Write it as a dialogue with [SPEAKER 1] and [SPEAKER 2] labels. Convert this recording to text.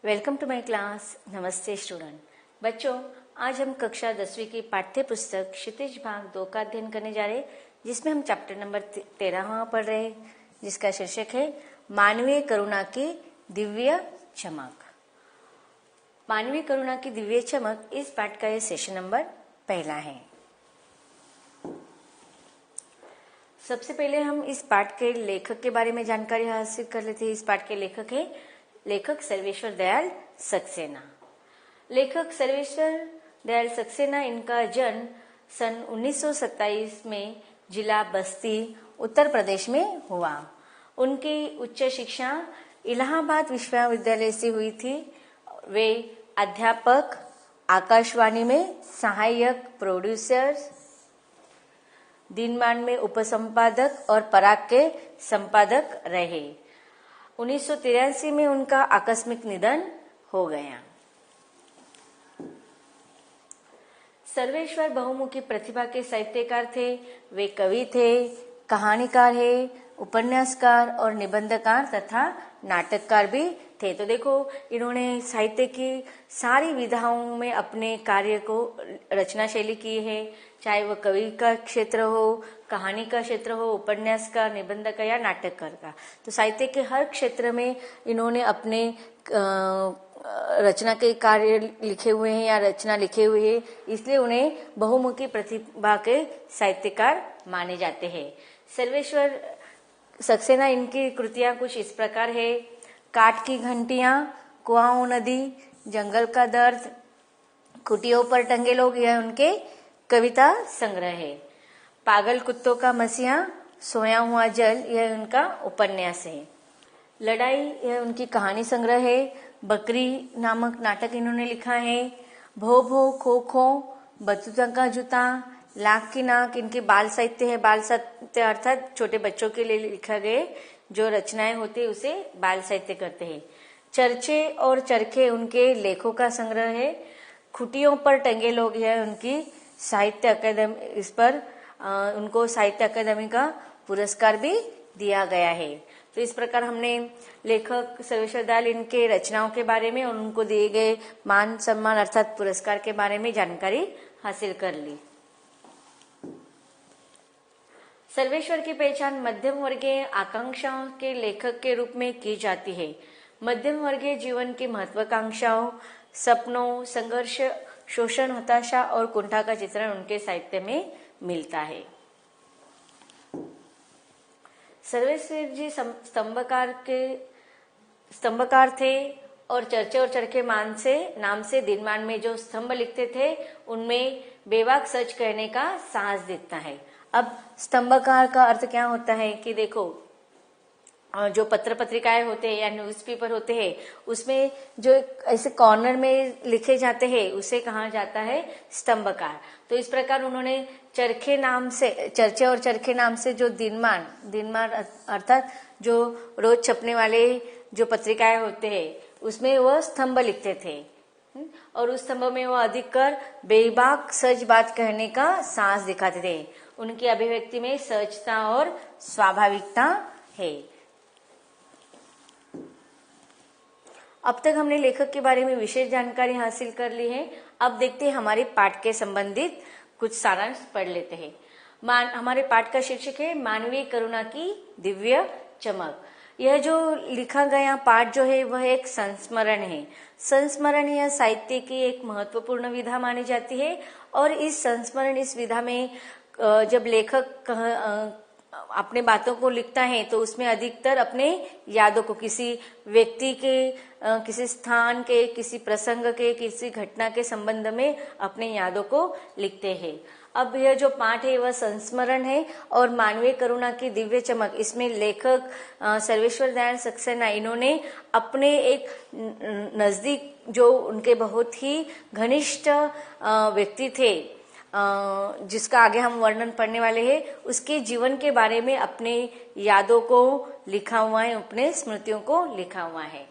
[SPEAKER 1] Welcome to my class. नमस्ते student. बच्चों, आज हम कक्षा 10वीं की पाठ्य पुस्तक क्षितिज भाग 2 का अध्ययन करने जा रहे हैं, जिसमें हम चैप्टर नंबर 13 पढ़ रहे हैं, जिसका शीर्षक है मानवीय करुणा की दिव्य चमक। मानवीय करुणा की दिव्य चमक इस पाठ का यह सेशन नंबर 1 है। सबसे पहले हम इस पाठ के लेखक के बारे में जानकारी हासिल कर लेते हैं। इस पाठ के लेखक सर्वेश्वर दयाल सक्सेना। लेखक सर्वेश्वर दयाल सक्सेना, इनका जन्म सन 1927 में जिला बस्ती, उत्तर प्रदेश में हुआ। उनकी उच्च शिक्षा इलाहाबाद विश्वविद्यालय से हुई थी। वे अध्यापक, आकाशवाणी में सहायक प्रोड्यूसर, दिनमान में उपसंपादक और पराग के संपादक रहे। 1983 में उनका आकस्मिक निधन हो गया। सर्वेश्वर बहुमुखी प्रतिभा के साहित्यकार थे। वे कवि थे, कहानीकार है, उपन्यासकार और निबंधकार तथा नाटककार भी थे। तो देखो, इन्होंने साहित्य की सारी विधाओं में अपने कार्य को रचना शैली की है, चाहे वह कवि का क्षेत्र हो, कहानी का क्षेत्र हो, उपन्यास का, निबंध का या नाटककार का। तो साहित्य के हर क्षेत्र में इन्होंने अपने रचना के कार्य लिखे हुए हैं या रचना लिखे हुए हैं, इसलिए उन्हें बहुमुखी प्रतिभा के साहित्यकार माने जाते हैं। सर्वेश्वर सक्सेना, इनकी कृतियां कुछ इस प्रकार है। काठ की घंटियां, कुआओं नदी, जंगल का दर्द, खुटियों पर टंगे लोग, यह उनके कविता संग्रह है। पागल कुत्तों का मसीहा, सोया हुआ जल, यह उनका उपन्यास है। लड़ाई, यह उनकी कहानी संग्रह है। बकरी नामक नाटक इन्होंने लिखा है। भो भो खो खो, बतूता का जूता, लाख की नाक, इनके बाल साहित्य है। बाल साहित्य अर्थात छोटे बच्चों के लिए लिखा गए जो रचनाएं होती है उसे बाल साहित्य करते हैं। चर्चे और चरखे उनके लेखों का संग्रह है। खुटियों पर टंगे लोग, यह उनकी साहित्य अकादमी, इस पर उनको साहित्य अकादमी का पुरस्कार भी दिया गया है। तो इस प्रकार हमने लेखक सर्वेश्वर दयाल, इनके रचनाओं के बारे में और उनको दिए गए मान सम्मान अर्थात पुरस्कार के बारे में जानकारी हासिल कर ली। सर्वेश्वर की पहचान मध्यम वर्गीय आकांक्षाओं के लेखक के रूप में की जाती है। मध्यम वर्गीय जीवन की महत्वाकांक्षाओं, सपनों, संघर्ष, शोषण, हताशा और कुंठा का चित्रण उनके साहित्य में मिलता है। सर्वेश्वर जी स्तंभकार थे और चर्चे और चरखे नाम से दिनमान में जो स्तंभ लिखते थे उनमें बेबाक सच कहने का साहस दिखता है। अब स्तंभकार का अर्थ क्या होता है कि देखो, जो पत्र पत्रिकाएं होते हैं या न्यूज़पेपर होते हैं, उसमें जो ऐसे कॉर्नर में लिखे जाते हैं उसे कहा जाता है स्तंभकार। तो इस प्रकार उन्होंने चर्चे और चरखे नाम से जो दिनमान अर्थात जो रोज छपने वाले जो पत्रिकाएं होते हैं उसमें वह स्तंभ लिखते थे और उस स्तंभ में वह अधिकतर बेबाक सच बात कहने का साहस दिखाते थे। उनकी अभिव्यक्ति में सचता और स्वाभाविकता है। अब तक हमने लेखक के बारे में विशेष जानकारी हासिल कर ली है। अब देखते हैं हमारे पाठ के संबंधित कुछ सारांश पढ़ लेते हैं। हमारे पाठ का शीर्षक है मानवीय करुणा की दिव्य चमक। यह जो लिखा गया पाठ जो है वह एक संस्मरण है। संस्मरण यह साहित्य की एक महत्वपूर्ण विधा मानी जाती है और इस विधा में जब लेखक अपने बातों को लिखता है तो उसमें अधिकतर अपने यादों को, किसी व्यक्ति के, किसी स्थान के, किसी प्रसंग के, किसी घटना के संबंध में अपने यादों को लिखते हैं। अब यह जो पाठ है वह संस्मरण है और मानवीय करुणा की दिव्य चमक, इसमें लेखक सर्वेश्वर दयाल सक्सेना, इन्होंने अपने एक नजदीक जो उनके बहुत ही घनिष्ठ व्यक्ति थे, जिसका आगे हम वर्णन पढ़ने वाले हैं, उसके जीवन के बारे में अपने यादों को लिखा हुआ है, अपने स्मृतियों को लिखा हुआ है।